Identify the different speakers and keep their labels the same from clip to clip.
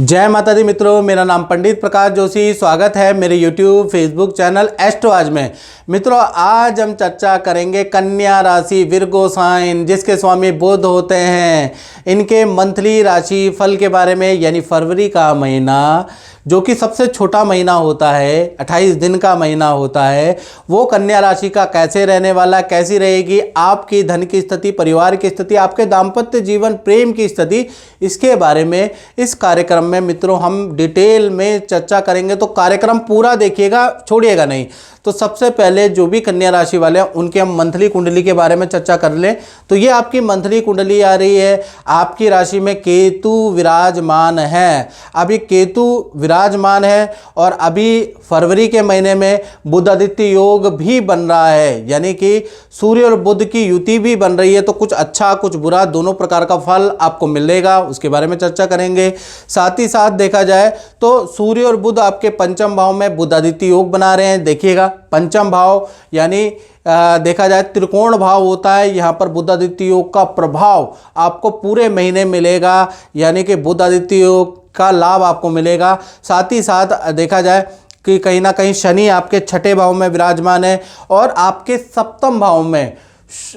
Speaker 1: जय माता दी मित्रों, मेरा नाम पंडित प्रकाश जोशी। स्वागत है मेरे YouTube फेसबुक चैनल एस्ट्रो आज में। मित्रों, आज हम चर्चा करेंगे कन्या राशि विर्गो साइन, जिसके स्वामी बुध होते हैं, इनके मंथली राशि फल के बारे में। यानी फरवरी का महीना जो कि सबसे छोटा महीना होता है, 28 दिन का महीना होता है, वो कन्या राशि का कैसे रहने वाला, कैसी रहेगी आपकी धन की स्थिति, परिवार की स्थिति, आपके दाम्पत्य जीवन, प्रेम की स्थिति, इसके बारे में इस कार्यक्रम में मित्रों हम डिटेल में चर्चा करेंगे। तो कार्यक्रम पूरा देखिएगा, छोड़िएगा नहीं। तो सबसे पहले जो भी कन्या राशि वाले हैं उनके हम मंथली कुंडली के बारे में चर्चा कर लें। तो ये आपकी मंथली कुंडली आ रही है। आपकी राशि में केतु विराजमान है, अभी केतु विराजमान है, और अभी फरवरी के महीने में बुध आदित्य योग भी बन रहा है, यानी कि सूर्य और बुध की युति भी बन रही है। तो कुछ अच्छा कुछ बुरा दोनों प्रकार का फल आपको मिलेगा, उसके बारे में चर्चा करेंगे। साथ ही साथ देखा जाए तो सूर्य और बुध आपके पंचम भाव में बुध आदित्य योग बना रहे हैं। देखिएगा, पंचम भाव यानी देखा जाए त्रिकोण भाव होता है। यहाँ पर बुध आदित्य योग का प्रभाव आपको पूरे महीने मिलेगा, यानी कि बुध आदित्य योग का लाभ आपको मिलेगा। साथ ही साथ देखा जाए कि कहीं ना कहीं शनि आपके छठे भाव में विराजमान है, और आपके सप्तम भाव में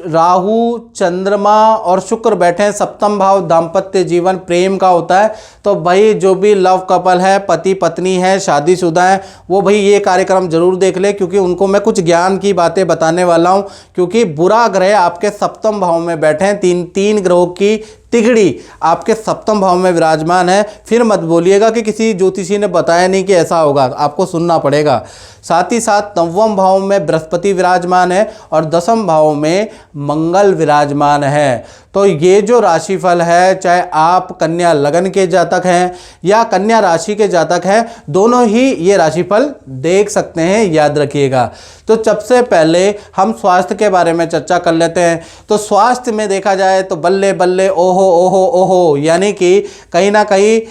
Speaker 1: राहु, चंद्रमा और शुक्र बैठे हैं। सप्तम भाव दाम्पत्य जीवन, प्रेम का होता है। तो भाई जो भी लव कपल है, पति पत्नी है, शादीशुदा है, वो भाई ये कार्यक्रम जरूर देख ले, क्योंकि उनको मैं कुछ ज्ञान की बातें बताने वाला हूँ। क्योंकि बुरा ग्रह आपके सप्तम भाव में बैठे हैं, तीन ग्रहों की तिगड़ी आपके सप्तम भाव में विराजमान है। फिर मत बोलिएगा कि किसी ज्योतिषी ने बताया नहीं कि ऐसा होगा, आपको सुनना पड़ेगा। साथ ही साथ नवम भाव में बृहस्पति विराजमान है, और दसम भाव में मंगल विराजमान है। तो ये जो राशिफल है, चाहे आप कन्या लगन के जातक हैं या कन्या राशि के जातक हैं, दोनों ही ये राशिफल देख सकते हैं, याद रखिएगा। तो सबसे पहले हम स्वास्थ्य के बारे में चर्चा कर लेते हैं। तो स्वास्थ्य में देखा जाए तो बल्ले बल्ले, ओहो ओहो ओहो, यानी कि कहीं ना कहीं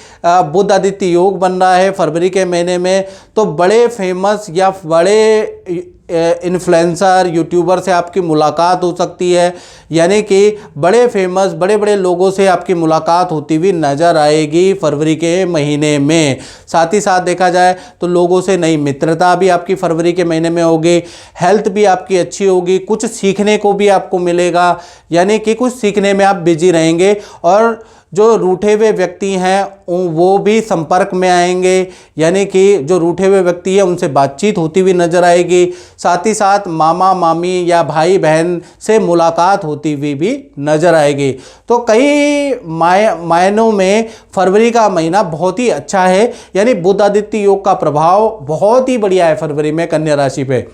Speaker 1: बुध आदित्य योग बन रहा है फरवरी के महीने में। तो बड़े फेमस या बड़े इन्फ्लुएंसर यूट्यूबर से आपकी मुलाकात हो सकती है, यानी कि बड़े फेमस बड़े बड़े लोगों से आपकी मुलाकात होती हुई नज़र आएगी फरवरी के महीने में। साथ ही साथ देखा जाए तो लोगों से नई मित्रता भी आपकी फरवरी के महीने में होगी। हेल्थ भी आपकी अच्छी होगी, कुछ सीखने को भी आपको मिलेगा, यानी कि कुछ सीखने में आप बिजी रहेंगे। और जो रूठे हुए व्यक्ति हैं वो भी संपर्क में आएंगे, यानी कि जो रूठे हुए व्यक्ति हैं उनसे बातचीत होती हुई नजर आएगी। साथ ही साथ मामा मामी या भाई बहन से मुलाकात होती हुई भी नजर आएगी। तो कई मायनों में फरवरी का महीना बहुत ही अच्छा है, यानी बुध आदित्य योग का प्रभाव बहुत ही बढ़िया है फरवरी में कन्या राशि पे।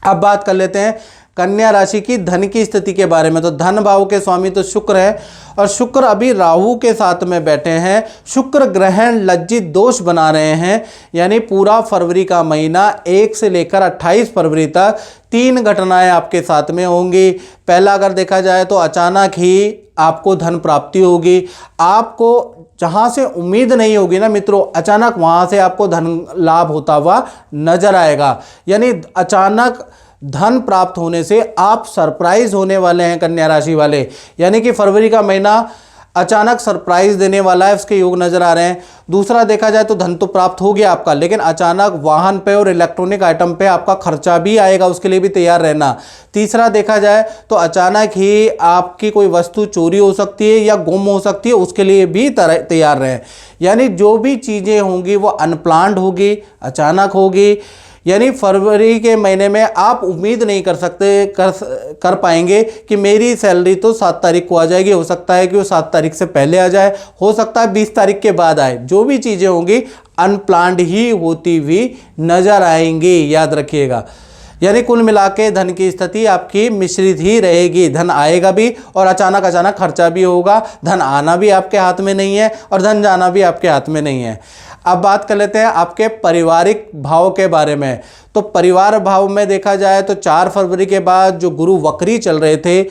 Speaker 1: अब बात कर लेते हैं कन्या राशि की धन की स्थिति के बारे में। तो धन भाव के स्वामी तो शुक्र है, और शुक्र अभी राहु के साथ में बैठे हैं। शुक्र ग्रहण लज्जित दोष बना रहे हैं, यानी पूरा फरवरी का महीना 1 से लेकर 28 फरवरी तक 3 घटनाएं आपके साथ में होंगी। पहला अगर देखा जाए तो अचानक ही आपको धन प्राप्ति होगी। आपको जहाँ से उम्मीद नहीं होगी ना मित्रों, अचानक वहाँ से आपको धन लाभ होता हुआ नजर आएगा। यानी अचानक धन प्राप्त होने से आप सरप्राइज होने वाले हैं कन्या राशि वाले, यानी कि फरवरी का महीना अचानक सरप्राइज देने वाला है, उसके योग नजर आ रहे हैं। दूसरा देखा जाए तो धन तो प्राप्त हो गया आपका, लेकिन अचानक वाहन पे और इलेक्ट्रॉनिक आइटम पे आपका खर्चा भी आएगा, उसके लिए भी तैयार रहना। तीसरा देखा जाए तो अचानक ही आपकी कोई वस्तु चोरी हो सकती है या गुम हो सकती है, उसके लिए भी तैयार रहें। यानी जो भी चीज़ें होंगी वो अनप्लान्ड होगी, अचानक होगी। यानी फरवरी के महीने में आप उम्मीद नहीं कर पाएंगे कि मेरी सैलरी तो 7 तारीख को आ जाएगी। हो सकता है कि वो 7 तारीख से पहले आ जाए, हो सकता है 20 तारीख के बाद आए। जो भी चीज़ें होंगी अनप्लान्ड ही होती हुई नजर आएंगी, याद रखिएगा। यानी कुल मिला के धन की स्थिति आपकी मिश्रित ही रहेगी। धन आएगा भी और अचानक अचानक खर्चा भी होगा। धन आना भी आपके हाथ में नहीं है और धन जाना भी आपके हाथ में नहीं है। अब बात कर लेते हैं आपके पारिवारिक भाव के बारे में। तो परिवार भाव में देखा जाए तो 4 फरवरी के बाद जो गुरु वक्री चल रहे थे,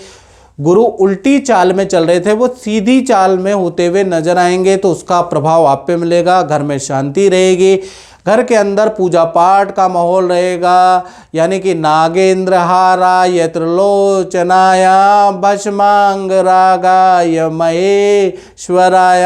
Speaker 1: गुरु उल्टी चाल में चल रहे थे, वो सीधी चाल में होते हुए नजर आएंगे। तो उसका प्रभाव आप पे मिलेगा, घर में शांति रहेगी। घर के अंदर पूजा पाठ का माहौल रहेगा, यानी कि नागेंद्र हाराय त्रिलोचनाय भस्मांग रागाय महेश्वराय,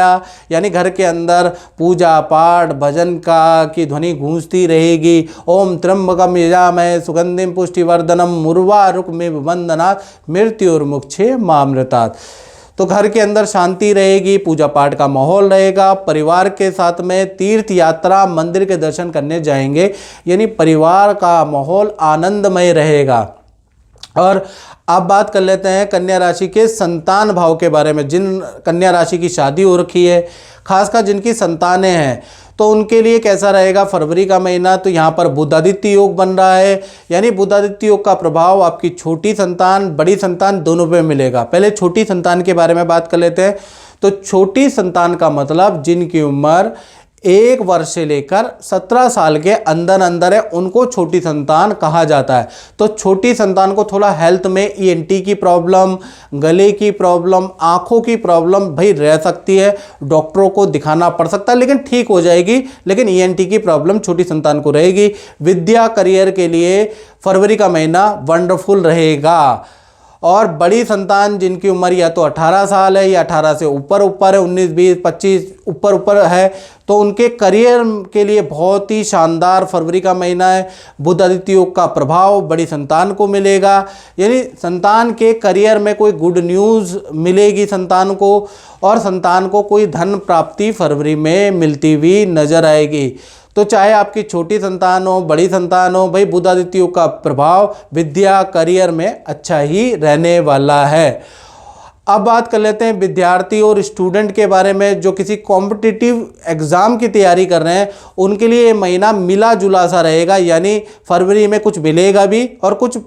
Speaker 1: यानी घर के अंदर पूजा पाठ भजन का की ध्वनि गूंजती रहेगी। ओम त्र्यंबकम यजामहे सुगंधिम पुष्टिवर्धनम उर्वारुकमिव बंधनात् मृत्युर्मुक्षे मामृतात्। तो घर के अंदर शांति रहेगी, पूजा पाठ का माहौल रहेगा। परिवार के साथ में तीर्थ यात्रा मंदिर के दर्शन करने जाएंगे, यानी परिवार का माहौल आनंदमय रहेगा। और अब बात कर लेते हैं कन्या राशि के संतान भाव के बारे में। जिन कन्या राशि की शादी हो रखी है, खासकर जिनकी संतानें हैं, तो उनके लिए कैसा रहेगा फरवरी का महीना। तो यहाँ पर बुधादित्य योग बन रहा है, यानी बुधादित्य योग का प्रभाव आपकी छोटी संतान बड़ी संतान दोनों पे मिलेगा। पहले छोटी संतान के बारे में बात कर लेते हैं। तो छोटी संतान का मतलब जिनकी उम्र 1 वर्ष से लेकर 17 साल के अंदर अंदर है, उनको छोटी संतान कहा जाता है। तो छोटी संतान को थोड़ा हेल्थ में ईएनटी की प्रॉब्लम, गले की प्रॉब्लम, आंखों की प्रॉब्लम भाई रह सकती है, डॉक्टरों को दिखाना पड़ सकता है, लेकिन ठीक हो जाएगी। लेकिन ईएनटी की प्रॉब्लम छोटी संतान को रहेगी। विद्या करियर के लिए फरवरी का महीना वंडरफुल रहेगा। और बड़ी संतान जिनकी उम्र या तो 18 साल है या 18 से ऊपर है, 19, 20, 25 ऊपर है, तो उनके करियर के लिए बहुत ही शानदार फरवरी का महीना है। बुध आदित्य योग का प्रभाव बड़ी संतान को मिलेगा, यानी संतान के करियर में कोई गुड न्यूज़ मिलेगी संतान को, और संतान को कोई धन प्राप्ति फरवरी में मिलती हुई नजर आएगी। तो चाहे आपकी छोटी संतान हो बड़ी संतान हो, भाई बुध आदित्य योग का प्रभाव विद्या करियर में अच्छा ही रहने वाला है। अब बात कर लेते हैं विद्यार्थी और स्टूडेंट के बारे में, जो किसी कॉम्पिटिटिव एग्ज़ाम की तैयारी कर रहे हैं, उनके लिए ये महीना मिला जुला सा रहेगा। यानी फरवरी में कुछ मिलेगा भी और कुछ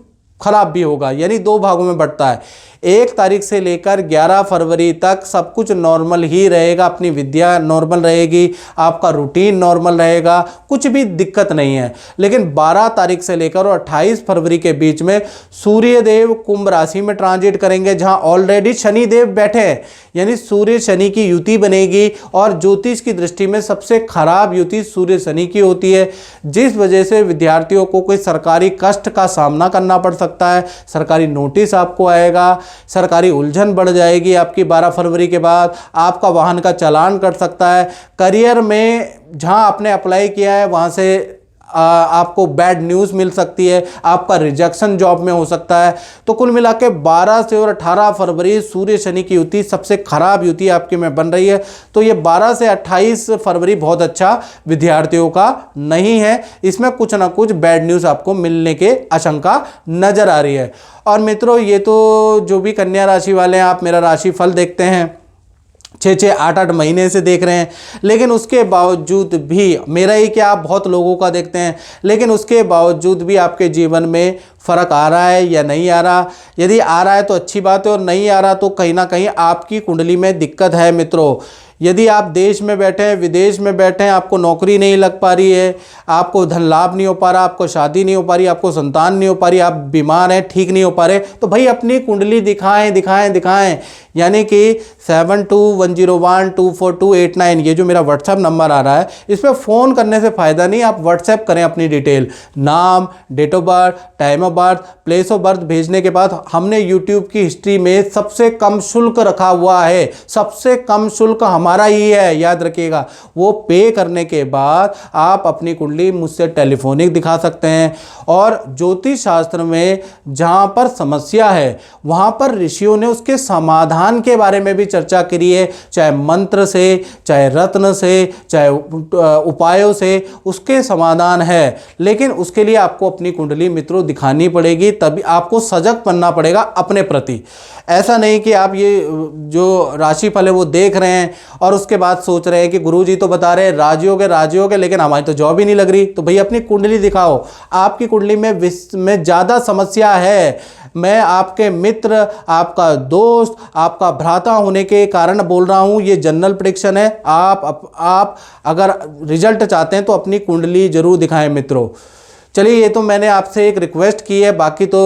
Speaker 1: खराब भी होगा, यानी 2 भागों में बढ़ता है। 1 तारीख से लेकर 11 फरवरी तक सब कुछ नॉर्मल ही रहेगा, अपनी विद्या नॉर्मल रहेगी, आपका रूटीन नॉर्मल रहेगा, कुछ भी दिक्कत नहीं है। लेकिन 12 तारीख से लेकर और 28 फरवरी के बीच में सूर्यदेव कुंभ राशि में ट्रांजिट करेंगे, जहां ऑलरेडी शनिदेव बैठे हैं, यानी सूर्य शनि की युति बनेगी। और ज्योतिष की दृष्टि में सबसे खराब युति सूर्य शनि की होती है, जिस वजह से विद्यार्थियों को कोई सरकारी कष्ट का सामना करना पड़ सकता है, सरकारी नोटिस आपको आएगा, सरकारी उलझन बढ़ जाएगी आपकी 12 फरवरी के बाद, आपका वाहन का चालान कट सकता है। करियर में जहां आपने अप्लाई किया है वहां से आपको बैड न्यूज़ मिल सकती है, आपका रिजेक्शन जॉब में हो सकता है। तो कुल मिला के 12 से और 18 फरवरी सूर्य शनि की युति सबसे खराब युति आपके में बन रही है। तो ये 12 से 28 फरवरी बहुत अच्छा विद्यार्थियों का नहीं है, इसमें कुछ ना कुछ बैड न्यूज़ आपको मिलने के आशंका नज़र आ रही है। और मित्रों, ये तो जो भी कन्या राशि वाले हैं, आप मेरा राशि फल देखते हैं 6-6, 8-8 महीने से देख रहे हैं, लेकिन उसके बावजूद भी, मेरा ही क्या आप बहुत लोगों का देखते हैं, लेकिन उसके बावजूद भी आपके जीवन में फ़र्क आ रहा है या नहीं आ रहा। यदि आ रहा है तो अच्छी बात है, और नहीं आ रहा तो कहीं ना कहीं आपकी कुंडली में दिक्कत है। मित्रों, यदि आप देश में बैठे हैं, विदेश में बैठे हैं, आपको नौकरी नहीं लग पा रही है, आपको धन लाभ नहीं हो पा रहा, आपको शादी नहीं हो पा रही, आपको संतान नहीं हो पा रही, आप बीमार हैं, ठीक नहीं हो पा रहे, तो भाई अपनी कुंडली दिखाएं। यानी कि 7210124289, ये जो मेरा व्हाट्सएप नंबर आ रहा है, इस पर फ़ोन करने से फ़ायदा नहीं, आप व्हाट्सएप करें अपनी डिटेल, नाम, date of birth, time of birth, place of birth भेजने के बाद हमने यूट्यूब की हिस्ट्री में सबसे कम शुल्क रखा हुआ है, सबसे कम शुल्क हमारा ही है, याद रखिएगा। वो पे करने के बाद आप अपनी कुंडली मुझसे टेलीफोनिक दिखा सकते हैं। और ज्योतिष शास्त्र में जहाँ पर समस्या है वहाँ पर ऋषियों ने उसके समाधान के बारे में भी चर्चा करी है, चाहे मंत्र से, चाहे रत्न से, चाहे उपायों से, उसके समाधान है। लेकिन उसके लिए आपको अपनी कुंडली मित्रों दिखानी पड़ेगी, तभी आपको सजग बनना पड़ेगा अपने प्रति। ऐसा नहीं कि आप ये जो राशिफल है वो देख रहे हैं और उसके बाद सोच रहे हैं कि गुरुजी तो बता रहे हैं राजयोग है, लेकिन हमारी तो जॉब ही नहीं लग रही। तो भैया अपनी कुंडली दिखाओ, आपकी कुंडली में ज़्यादा समस्या है। मैं आपके मित्र, आपका दोस्त, आपका भ्राता होने के कारण बोल रहा हूँ, ये जनरल प्रेडिक्शन है। आप अगर रिजल्ट चाहते हैं तो अपनी कुंडली जरूर दिखाएं मित्रों। चलिए, ये तो मैंने आपसे एक रिक्वेस्ट की है, बाकी तो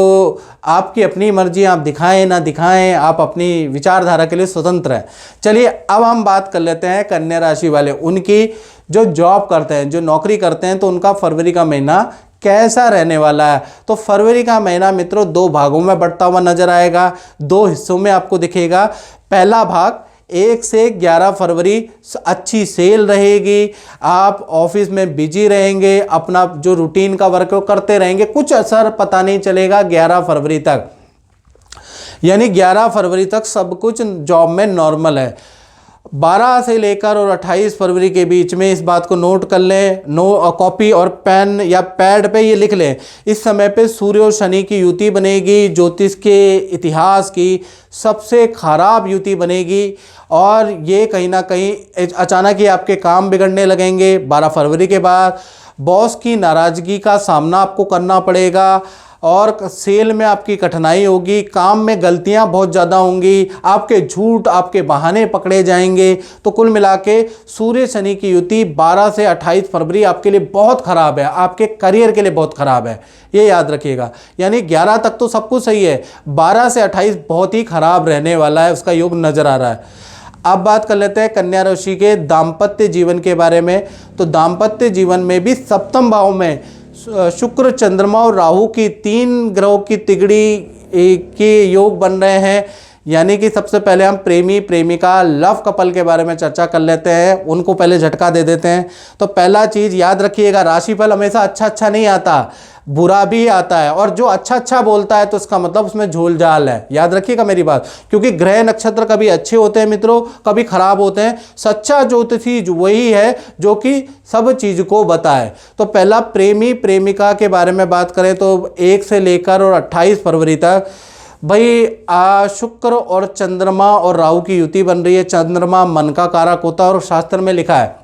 Speaker 1: आपकी अपनी मर्जी, आप दिखाएं ना दिखाएं, आप अपनी विचारधारा के लिए स्वतंत्र हैं। चलिए, अब हम बात कर लेते हैं कन्या राशि वाले, उनकी जो जॉब करते हैं, जो नौकरी करते हैं, तो उनका फरवरी का महीना कैसा रहने वाला है। तो फरवरी का महीना मित्रों 2 भागों में बढ़ता हुआ नजर आएगा, 2 हिस्सों में आपको दिखेगा। पहला भाग 1 से 11 फरवरी अच्छी सेल रहेगी, आप ऑफिस में बिजी रहेंगे, अपना जो रूटीन का वर्क करते रहेंगे, कुछ असर पता नहीं चलेगा 11 फरवरी तक। यानी 11 फरवरी तक सब कुछ जॉब में नॉर्मल है। 12 से लेकर और 28 फरवरी के बीच में इस बात को नोट कर लें, कॉपी और पेन या पैड पे ये लिख लें, इस समय पे सूर्य और शनि की युति बनेगी, ज्योतिष के इतिहास की सबसे खराब युति बनेगी, और ये कहीं ना कहीं अचानक ही आपके काम बिगड़ने लगेंगे। 12 फरवरी के बाद बॉस की नाराज़गी का सामना आपको करना पड़ेगा, और सेल में आपकी कठिनाई होगी, काम में गलतियां बहुत ज़्यादा होंगी, आपके झूठ, आपके बहाने पकड़े जाएंगे। तो कुल मिला के सूर्य शनि की युति 12 से 28 फरवरी आपके लिए बहुत ख़राब है, आपके करियर के लिए बहुत ख़राब है, ये याद रखिएगा। यानी 11 तक तो सब कुछ सही है, 12 से 28 बहुत ही ख़राब रहने वाला है, उसका योग नज़र आ रहा है। अब बात कर लेते हैं कन्या राशि के दाम्पत्य जीवन के बारे में। तो दाम्पत्य जीवन में भी सप्तम भाव में शुक्र, चंद्रमा और राहु की 3 ग्रहों की तिगड़ी के योग बन रहे हैं। यानी कि सबसे पहले हम प्रेमी प्रेमिका लव कपल के बारे में चर्चा कर लेते हैं, उनको पहले झटका दे देते हैं। तो पहला चीज़ याद रखिएगा, राशिफल हमेशा अच्छा नहीं आता, बुरा भी आता है, और जो अच्छा बोलता है तो इसका मतलब उसमें झोल झाल है। याद रखिएगा मेरी बात, क्योंकि ग्रह नक्षत्र कभी अच्छे होते हैं मित्रों, कभी खराब होते हैं। सच्चा ज्योतिषी वही है जो कि सब चीज़ को बताए। तो पहला प्रेमी प्रेमिका के बारे में बात करें तो 1 से लेकर और 28 फरवरी तक भाई शुक्र और चंद्रमा और राहु की युति बन रही है। चंद्रमा मन का कारक होता है, और शास्त्र में लिखा है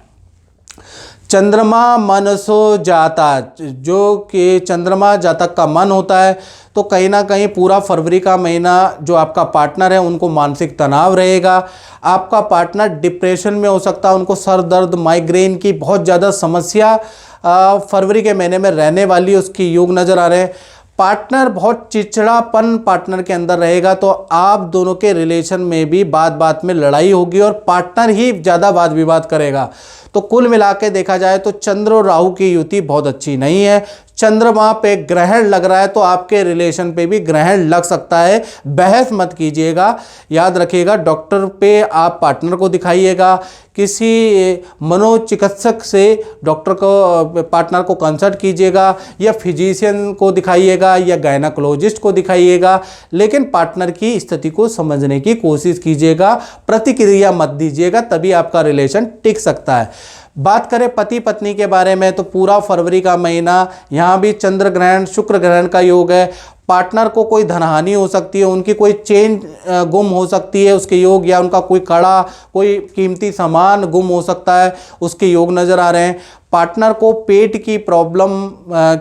Speaker 1: चंद्रमा मनसो जाता, जो कि चंद्रमा जातक का मन होता है। तो कहीं ना कहीं पूरा फरवरी का महीना जो आपका पार्टनर है उनको मानसिक तनाव रहेगा, आपका पार्टनर डिप्रेशन में हो सकता है, उनको सर दर्द, माइग्रेन की बहुत ज़्यादा समस्या फरवरी के महीने में रहने वाली, उसकी योग नज़र आ रहे हैं। पार्टनर बहुत चिड़चिड़ापन पार्टनर के अंदर रहेगा, तो आप दोनों के रिलेशन में भी बात में लड़ाई होगी, और पार्टनर ही ज़्यादा वाद विवाद करेगा। तो कुल मिला के देखा जाए तो चंद्र और राहु की युति बहुत अच्छी नहीं है। चंद्रमा पे ग्रहण लग रहा है, तो आपके रिलेशन पे भी ग्रहण लग सकता है, बहस मत कीजिएगा। याद रखिएगा, डॉक्टर पे आप पार्टनर को दिखाइएगा, किसी मनोचिकित्सक से डॉक्टर को, पार्टनर को कंसल्ट कीजिएगा, या फिजिशियन को दिखाइएगा, या गायनाकोलॉजिस्ट को दिखाइएगा, लेकिन पार्टनर की स्थिति को समझने की कोशिश कीजिएगा, प्रतिक्रिया मत दीजिएगा, तभी आपका रिलेशन टिक सकता है। बात करें पति पत्नी के बारे में तो पूरा फरवरी का महीना यहाँ भी चंद्र ग्रहण शुक्र ग्रहण का योग है। पार्टनर को कोई धनहानि हो सकती है, उनकी कोई चेन गुम हो सकती है उसके योग, या उनका कोई कड़ा, कोई कीमती सामान गुम हो सकता है, उसके योग नज़र आ रहे हैं। पार्टनर को पेट की प्रॉब्लम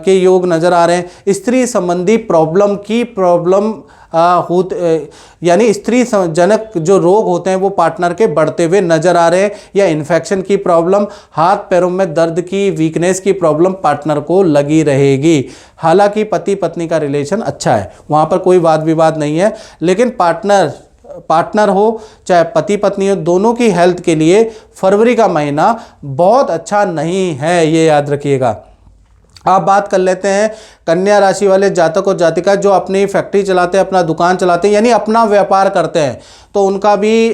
Speaker 1: के योग नज़र आ रहे हैं। स्त्री संबंधी प्रॉब्लम यानी स्त्री जनक जो रोग होते हैं वो पार्टनर के बढ़ते हुए नजर आ रहे हैं, या इन्फेक्शन की प्रॉब्लम, हाथ पैरों में दर्द की, वीकनेस की प्रॉब्लम पार्टनर को लगी रहेगी। हालांकि पति पत्नी का रिलेशन अच्छा है, वहाँ पर कोई वाद विवाद नहीं है, लेकिन पार्टनर हो चाहे पति पत्नी हो, दोनों की हेल्थ के लिए फरवरी का महीना बहुत अच्छा नहीं है, ये याद रखिएगा। आप बात कर लेते हैं कन्या राशि वाले जातक और जातिका जो अपनी फैक्ट्री चलाते हैं, अपना दुकान चलाते हैं, यानी अपना व्यापार करते हैं, तो उनका भी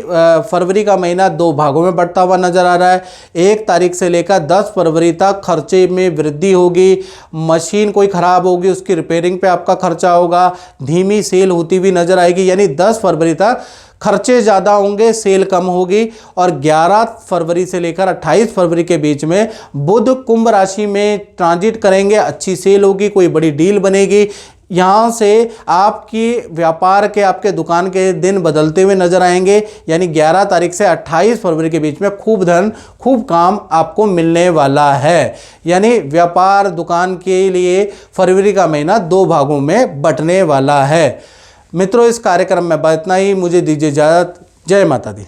Speaker 1: फरवरी का महीना 2 भागों में बढ़ता हुआ नजर आ रहा है। 1 तारीख से लेकर 10 फरवरी तक खर्चे में वृद्धि होगी, मशीन कोई ख़राब होगी उसकी रिपेयरिंग पे आपका खर्चा होगा, धीमी सेल होती हुई नजर आएगी, यानी 10 फरवरी तक खर्चे ज़्यादा होंगे, सेल कम होगी। और 11 फरवरी से लेकर 28 फरवरी के बीच में बुध कुंभ राशि में ट्रांजिट करेंगे, अच्छी सेल होगी, कोई बड़ी डील बनेगी। यहाँ से आपकी व्यापार के, आपके दुकान के दिन बदलते हुए नजर आएंगे, यानी 11 तारीख से 28 फरवरी के बीच में खूब धन, खूब काम आपको मिलने वाला है। यानी व्यापार दुकान के लिए फरवरी का महीना 2 भागों में बंटने वाला है। मित्रों, इस कार्यक्रम में इतना ही, मुझे दीजिए इजाज़त। जय माता दी।